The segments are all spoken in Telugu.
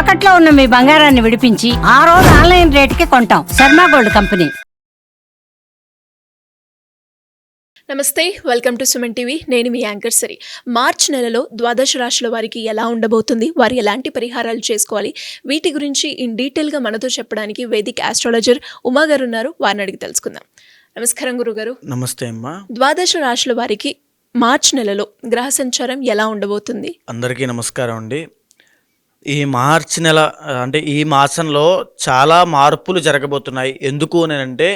తాకట్లో ఉన్న మీ బంగారాన్ని విడిపించి ఆ రోజు ఆన్లైన్ రేటుకి కొంటాం. Sharma gold company. నమస్తే, వెల్కమ్ టు సుమన్ టీవీ. నేను మీ యాంకర్ సరి. మార్చ్ నెలలో ద్వాదశ రాశుల వారికి ఎలా ఉండబోతుంది, వారు ఎలాంటి పరిహారాలు చేసుకోవాలి, వీటి గురించి ఇన్ డీటెయిల్గా మనతో చెప్పడానికి వేదిక్ ఆస్ట్రాలజర్ ఉమా గారు ఉన్నారు. వారిని అడిగి తెలుసుకుందాం. నమస్కారం గురుగారు. నమస్తే అమ్మా. ద్వాదశ రాశుల వారికి మార్చ్ నెలలో గ్రహ సంచారం ఎలా ఉండబోతుంది? అందరికీ నమస్కారం అండి. ఈ మార్చి నెల అంటే ఈ మాసంలో చాలా మార్పులు జరగబోతున్నాయి. ఎందుకు అంటే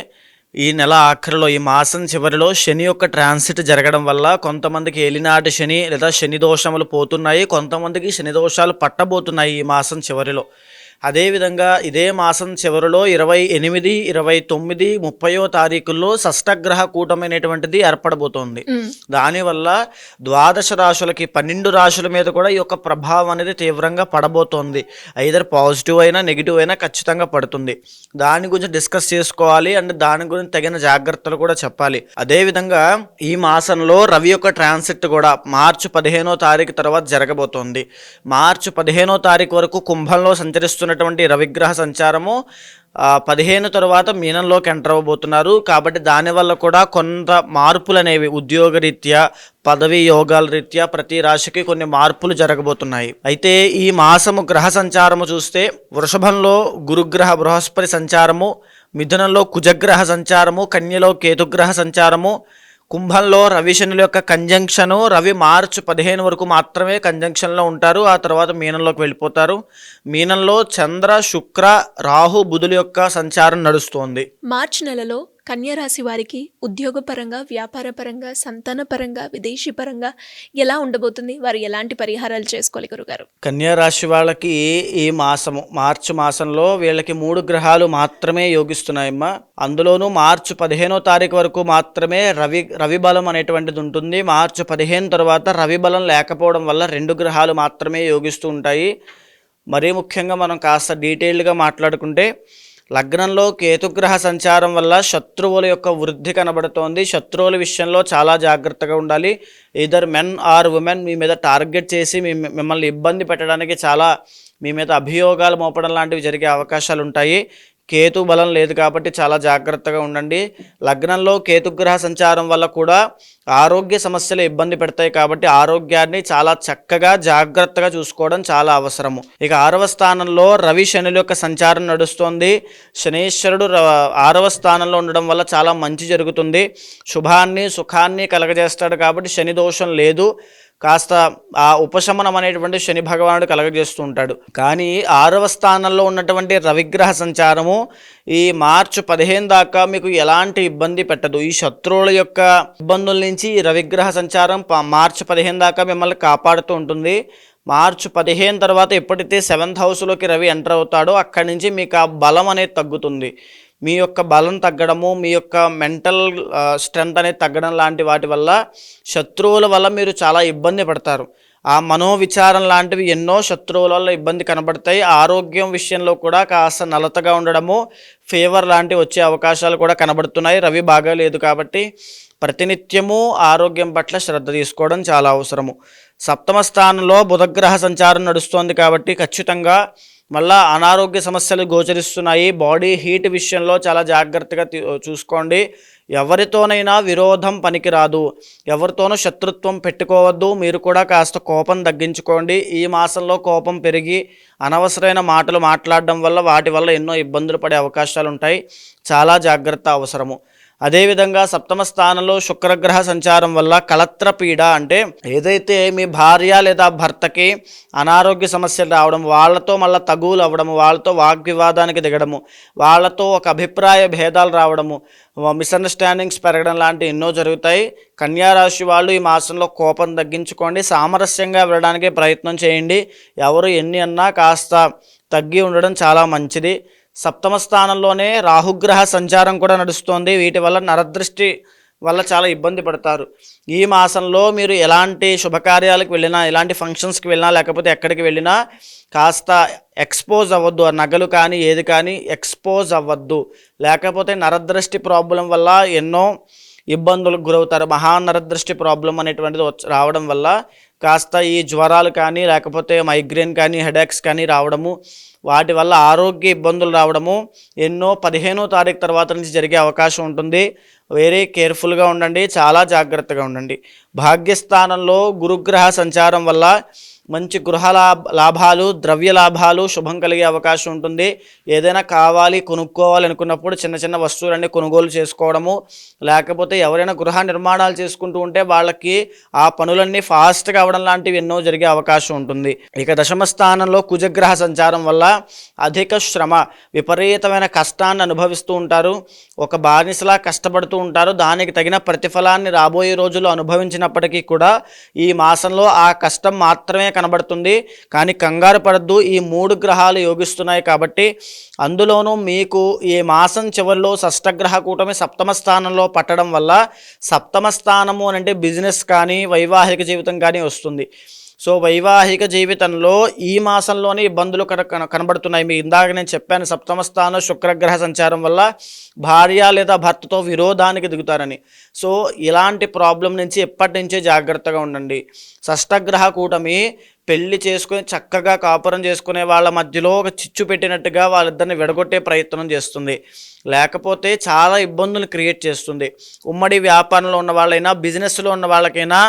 ఈ నెల ఆఖరిలో, ఈ మాసం చివరిలో శని యొక్క ట్రాన్సిట్ జరగడం వల్ల కొంతమందికి ఏలినాటి శని లేదా శని దోషములు పోతున్నాయి, కొంతమందికి శని దోషాలు పట్టబోతున్నాయి ఈ మాసం చివరిలో. అదేవిధంగా ఇదే మాసం చివరిలో 28, 29, 30వ తారీఖుల్లో షష్టగ్రహ కూటమైనటువంటిది ఏర్పడబోతోంది. దానివల్ల ద్వాదశ రాశులకి 12 రాశుల మీద కూడా ఈ యొక్క ప్రభావం అనేది తీవ్రంగా పడబోతోంది. ఐదర్ పాజిటివ్ అయినా నెగిటివ్ అయినా ఖచ్చితంగా పడుతుంది. దాని గురించి డిస్కస్ చేసుకోవాలి అండ్ దాని గురించి తగిన జాగ్రత్తలు కూడా చెప్పాలి. అదేవిధంగా ఈ మాసంలో రవి యొక్క ట్రాన్సిట్ కూడా మార్చి 15వ తారీఖు తర్వాత జరగబోతోంది. మార్చి 15వ తారీఖు వరకు కుంభంలో సంచరిస్తున్నటువంటి రవిగ్రహ సంచారము 15 తర్వాత మీనంలోకి ఎంటర్ అవ్వబోతున్నారు. కాబట్టి దానివల్ల కూడా కొంత మార్పులు అనేవి ఉద్యోగరీత్యా, పదవి యోగాల రీత్యా ప్రతి రాశికి కొన్ని మార్పులు జరగబోతున్నాయి. అయితే ఈ మాసము గ్రహ సంచారము చూస్తే వృషభంలో గురుగ్రహ బృహస్పతి సంచారము, మిథునంలో కుజగ్రహ సంచారము, కన్యలో కేతుగ్రహ సంచారము, కుంభంలో రవి శనుల యొక్క కంజంక్షను. రవి మార్చి 15 వరకు మాత్రమే కంజంక్షన్లో ఉంటారు, ఆ తర్వాత మీనంలోకి వెళ్ళిపోతారు. మీనంలో చంద్ర, శుక్ర, రాహు, బుధుల యొక్క సంచారం నడుస్తోంది. మార్చి నెలలో కన్యా రాశి వారికి ఉద్యోగపరంగా, వ్యాపారపరంగా, సంతానపరంగా, విదేశీ పరంగా ఎలా ఉండబోతుంది? వారు ఎలాంటి పరిహారాలు చేసుకోవాలి గురుగారు? కన్యా రాశి వాళ్ళకి ఈ మాసము మార్చి మాసంలో వీళ్ళకి 3 గ్రహాలు మాత్రమే యోగిస్తున్నాయమ్మా. అందులోనూ మార్చి 15వ తారీఖు వరకు మాత్రమే రవి బలం అనేటువంటిది ఉంటుంది. మార్చి 15 తర్వాత రవి బలం లేకపోవడం వల్ల 2 గ్రహాలు మాత్రమే యోగిస్తూ ఉంటాయి. మరీ ముఖ్యంగా మనం కాస్త డీటెయిల్డ్గా మాట్లాడుకుంటే లగ్నంలో కేతుగ్రహ సంచారం వల్ల శత్రువుల యొక్క వృద్ధి కనబడుతోంది. శత్రువుల విషయంలో చాలా జాగ్రత్తగా ఉండాలి. ఈదర్ మెన్ ఆర్ ఉమెన్ మీ మీద టార్గెట్ చేసి మిమ్మల్ని ఇబ్బంది పెట్టడానికి, చాలా మీ మీద అభియోగాలు మోపడం లాంటివి జరిగే అవకాశాలు ఉంటాయి. కేతు బలం లేదు కాబట్టి చాలా జాగ్రత్తగా ఉండండి. లగ్నంలో కేతుగ్రహ సంచారం వల్ల కూడా ఆరోగ్య సమస్యలు ఇబ్బంది పెడతాయి కాబట్టి ఆరోగ్యాన్ని చాలా చక్కగా జాగ్రత్తగా చూసుకోవడం చాలా అవసరము. ఇక 6వ స్థానంలో రవి శనుల యొక్క సంచారం నడుస్తోంది. శనీశ్వరుడు 6వ స్థానంలో ఉండడం వల్ల చాలా మంచి జరుగుతుంది. శుభాన్ని సుఖాన్ని కలగజేస్తాడు కాబట్టి శని దోషం లేదు. కాస్త ఆ ఉపశమనం అనేటువంటి శని భగవానుడు కలగజేస్తూ ఉంటాడు. కానీ 6వ స్థానంలో ఉన్నటువంటి రవిగ్రహ సంచారము ఈ మార్చి 15 దాకా మీకు ఎలాంటి ఇబ్బంది పెట్టదు. ఈ శత్రువుల యొక్క ఇబ్బందుల నుంచి ఈ రవిగ్రహ సంచారం మార్చి 15 దాకా మిమ్మల్ని కాపాడుతూ ఉంటుంది. మార్చి 15 తర్వాత ఎప్పుడైతే 7th హౌస్లోకి రవి ఎంటర్ అవుతాడో అక్కడి నుంచి మీకు ఆ బలం అనేది తగ్గుతుంది. మీ యొక్క బలం తగ్గడము, మీ యొక్క మెంటల్ స్ట్రెంత్ అనేది తగ్గడం లాంటి వాటి వల్ల శత్రువుల వల్ల మీరు చాలా ఇబ్బంది పడతారు. ఆ మనోవిచారం లాంటివి ఎన్నో శత్రువుల వల్ల ఇబ్బంది కనబడతాయి. ఆరోగ్యం విషయంలో కూడా కాస్త నలతగా ఉండడము, ఫీవర్ లాంటివి వచ్చే అవకాశాలు కూడా కనబడుతున్నాయి. రవి బాగా లేదు కాబట్టి ప్రతినిత్యము ఆరోగ్యం పట్ల శ్రద్ధ తీసుకోవడం చాలా అవసరము. 7వ స్థానంలో బుధగ్రహ సంచారం నడుస్తోంది కాబట్టి ఖచ్చితంగా మళ్ళా అనారోగ్య సమస్యలు గోచరిస్తున్నాయి. బాడీ హీట్ విషయంలో చాలా జాగ్రత్తగా చూసుకోండి. ఎవరితోనైనా విరోధం పనికిరాదు, ఎవరితోనూ శత్రుత్వం పెట్టుకోవద్దు. మీరు కూడా కాస్త కోపం తగ్గించుకోండి. ఈ మాసంలో కోపం పెరిగి అనవసరమైన మాటలు మాట్లాడడం వల్ల వాటి వల్ల ఎన్నో ఇబ్బందులు పడే అవకాశాలు ఉంటాయి. చాలా జాగ్రత్త అవసరము. అదేవిధంగా 7వ స్థానంలో శుక్రగ్రహ సంచారం వల్ల కళత్రపీడ అంటే ఏదైతే మీ భార్య లేదా భర్తకి అనారోగ్య సమస్యలు రావడం, వాళ్ళతో మళ్ళీ తగువులు అవ్వడము, వాళ్ళతో వాగ్వివాదానికి దిగడము, వాళ్ళతో ఒక అభిప్రాయ భేదాలు రావడము, మిస్అండర్స్టాండింగ్స్ పెరగడం లాంటివి ఎన్నో జరుగుతాయి. కన్యారాశి వాళ్ళు ఈ మాసంలో కోపం తగ్గించుకోండి. సామరస్యంగా వెళ్ళడానికి ప్రయత్నం చేయండి. ఎవరు ఎన్ని అన్నా కాస్త తగ్గి ఉండడం చాలా మంచిది. 7వ స్థానంలోనే రాహుగ్రహ సంచారం కూడా నడుస్తోంది. వీటి వల్ల నరదృష్టి వల్ల చాలా ఇబ్బంది పడతారు. ఈ మాసంలో మీరు ఎలాంటి శుభకార్యాలకు వెళ్ళినా, ఎలాంటి ఫంక్షన్స్కి వెళ్ళినా, లేకపోతే ఎక్కడికి వెళ్ళినా కాస్త ఎక్స్పోజ్ అవ్వద్దు. ఆ నగలు కానీ ఏది కానీ ఎక్స్పోజ్ అవ్వద్దు. లేకపోతే నరదృష్టి ప్రాబ్లం వల్ల ఎన్నో ఇబ్బందులకు గురవుతారు. మహానరదృష్టి ప్రాబ్లం అనేటువంటిది రావడం వల్ల కాస్త ఈ జ్వరాలు కానీ లేకపోతే మైగ్రేన్ కానీ హెడేక్స్ కానీ రావడము, వాటి వల్ల ఆరోగ్య ఇబ్బందులు రావడము ఎన్నో 15వ తారీఖు తర్వాత నుంచి జరిగే అవకాశం ఉంటుంది. వెరీ కేర్ఫుల్గా ఉండండి, చాలా జాగ్రత్తగా ఉండండి. భాగ్యస్థానంలో గురుగ్రహ సంచారం వల్ల మంచి గృహ లాభాలు, ద్రవ్య లాభాలు, శుభం కలిగే అవకాశం ఉంటుంది. ఏదైనా కావాలి కొనుక్కోవాలి అనుకున్నప్పుడు చిన్న చిన్న వస్తువులన్నీ కొనుగోలు చేసుకోవడము, లేకపోతే ఎవరైనా గృహ నిర్మాణాలు చేసుకుంటూ ఉంటే వాళ్ళకి ఆ పనులన్నీ ఫాస్ట్గా అవ్వడం లాంటివి ఎన్నో జరిగే అవకాశం ఉంటుంది. ఇక దశమ స్థానంలో కుజగ్రహ సంచారం వల్ల అధిక శ్రమ, విపరీతమైన కష్టాన్ని అనుభవిస్తూ ఉంటారు. ఒక బానిసలా కష్టపడుతూ ఉంటారు. దానికి తగిన ప్రతిఫలాన్ని రాబోయే రోజుల్లో అనుభవించినప్పటికీ కూడా ఈ మాసంలో ఆ కష్టం మాత్రమే కనబడుతుంది. కానీ కంగారు పడద్దు, ఈ 3 గ్రహాలు యోగిస్తున్నాయి కాబట్టి. అందులోనూ మీకు ఈ మాసం చివరిలో షష్టగ్రహ కూటమి సప్తమ స్థానంలో పట్టడం వల్ల, సప్తమ స్థానము అంటే బిజినెస్ కానీ వైవాహిక జీవితం కానీ వస్తుంది. సో వైవాహిక జీవితంలో ఈ మాసంలోనే ఇబ్బందులు కనబడుతున్నాయి. మీ ఇందాక నేను చెప్పాను, సప్తమ స్థానం శుక్రగ్రహ సంచారం వల్ల భార్య లేదా భర్తతో విరోధానికి దిగుతారని. సో ఇలాంటి ప్రాబ్లం నుంచి ఎప్పటి నుంచే జాగ్రత్తగా ఉండండి. షష్టగ్రహ కూటమి పెళ్లి చేసుకుని చక్కగా కాపురం చేసుకునే వాళ్ళ మధ్యలో ఒక చిచ్చు పెట్టినట్టుగా వాళ్ళిద్దరిని విడగొట్టే ప్రయత్నం చేస్తుంది, లేకపోతే చాలా ఇబ్బందులు క్రియేట్ చేస్తుంది. ఉమ్మడి వ్యాపారంలో ఉన్న వాళ్ళైనా, బిజినెస్లో ఉన్న వాళ్ళకైనా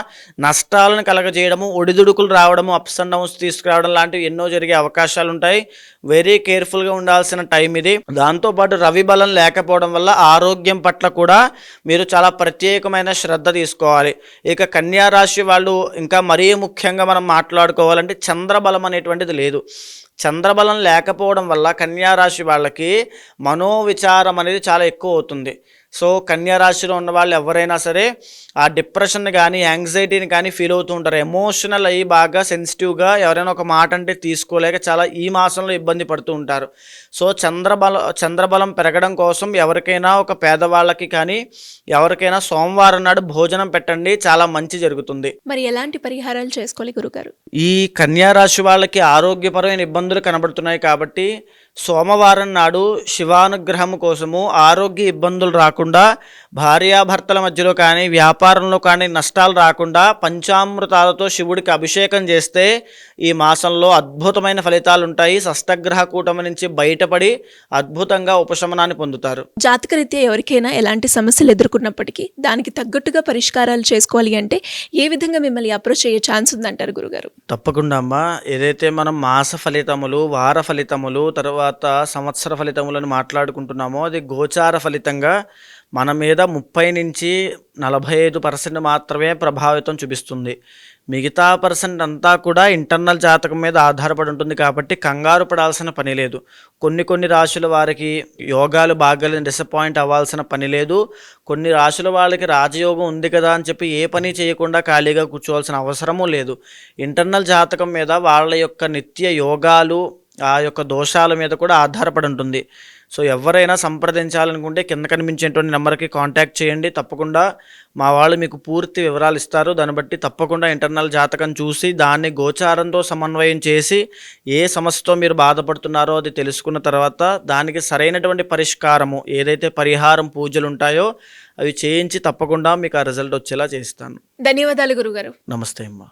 నష్టాలను కలగజేయడము, ఒడిదుడుకులు రావడము, అప్స్ అండ్ డౌన్స్ తీసుకురావడం లాంటివి ఎన్నో జరిగే అవకాశాలు ఉంటాయి. వెరీ కేర్ఫుల్గా ఉండాల్సిన టైం ఇది. దాంతోపాటు రవి బలం లేకపోవడం వల్ల ఆరోగ్యం పట్ల కూడా మీరు చాలా ప్రత్యేకమైన శ్రద్ధ తీసుకోవాలి. ఇక కన్యా రాశి వాళ్ళు ఇంకా మరీ ముఖ్యంగా మనం మాట్లాడుకోవాలంటే చంద్రబలం అనేటువంటిది లేదు. చంద్రబలం లేకపోవడం వల్ల కన్యా రాశి వాళ్ళకి మనోవిచారం అనేది చాలా ఎక్కువ అవుతుంది. సో కన్యా రాశిలో ఉన్న వాళ్ళు ఎవరైనా సరే ఆ డిప్రెషన్ కానీ యాంగ్జైటీని కానీ ఫీల్ అవుతూ ఉంటారు. ఎమోషనల్ అయ్యి బాగా సెన్సిటివ్గా ఎవరైనా ఒక మాట అంటే తీసుకోలేక చాలా ఈ మాసంలో ఇబ్బంది పడుతూ ఉంటారు. సో చంద్రబలం పెరగడం కోసం ఎవరికైనా ఒక పేదవాళ్ళకి కానీ ఎవరికైనా సోమవారం నాడు భోజనం పెట్టండి, చాలా మంచి జరుగుతుంది. మరి ఎలాంటి పరిహారాలు చేసుకోవాలి గురుగారు? ఈ కన్యా రాశి వాళ్ళకి ఆరోగ్యపరమైన ఇబ్బందులు కనబడుతున్నాయి కాబట్టి సోమవారం నాడు శివానుగ్రహం కోసము, ఆరోగ్య ఇబ్బందులు రాకుండా, భార్యాభర్తల మధ్యలో కానీ వ్యాపారంలో కానీ నష్టాలు రాకుండా పంచామృతాలతో శివుడికి అభిషేకం చేస్తే ఈ మాసంలో అద్భుతమైన ఫలితాలు ఉంటాయి. షష్టగ్రహ కూటమి నుంచి బయటపడి అద్భుతంగా ఉపశమనాన్ని పొందుతారు. జాతకరీత్యా ఎవరికైనా ఎలాంటి సమస్యలు ఎదుర్కొన్నప్పటికీ దానికి తగ్గట్టుగా పరిష్కారాలు చేసుకోవాలి అంటే ఏ విధంగా మిమ్మల్ని అప్రోచ్ అయ్యే ఛాన్స్ ఉందంటారు గురుగారు? తప్పకుండా అమ్మా. ఏదైతే మనం మాస ఫలితములు, వార ఫలితములు, తర్వాత సంవత్సర ఫలితములను మాట్లాడుకుంటున్నామో అది గోచార ఫలితంగా మన మీద 30 నుంచి 45% మాత్రమే ప్రభావితం చూపిస్తుంది. మిగతా పర్సెంట్ అంతా కూడా ఇంటర్నల్ జాతకం మీద ఆధారపడి ఉంటుంది కాబట్టి కంగారు పడాల్సిన పని లేదు. కొన్ని రాశుల వారికి యోగాలు బాగాలేని డిసప్పాయింట్ అవ్వాల్సిన పని లేదు. కొన్ని రాశుల వాళ్ళకి రాజయోగం ఉంది కదా అని చెప్పి ఏ పని చేయకుండా ఖాళీగా కూర్చోవాల్సిన అవసరమూ లేదు. ఇంటర్నల్ జాతకం మీద వాళ్ళ యొక్క నిత్య యోగాలు, ఆ యొక్క దోషాల మీద కూడా ఆధారపడి ఉంటుంది. సో ఎవరైనా సంప్రదించాలనుకుంటే కింద కనిపించేటువంటి నెంబర్కి కాంటాక్ట్ చేయండి. తప్పకుండా మా వాళ్ళు మీకు పూర్తి వివరాలు ఇస్తారు. దాన్ని బట్టి తప్పకుండా ఇంటర్నల్ జాతకం చూసి దాన్ని గోచారంతో సమన్వయం చేసి ఏ సమస్యతో మీరు బాధపడుతున్నారో అది తెలుసుకున్న తర్వాత దానికి సరైనటువంటి పరిష్కారము, ఏదైతే పరిహారం పూజలు ఉంటాయో అవి చేయించి తప్పకుండా మీకు ఆ రిజల్ట్ వచ్చేలా చేస్తాను. ధన్యవాదాలు గురుగారు. నమస్తే అమ్మా.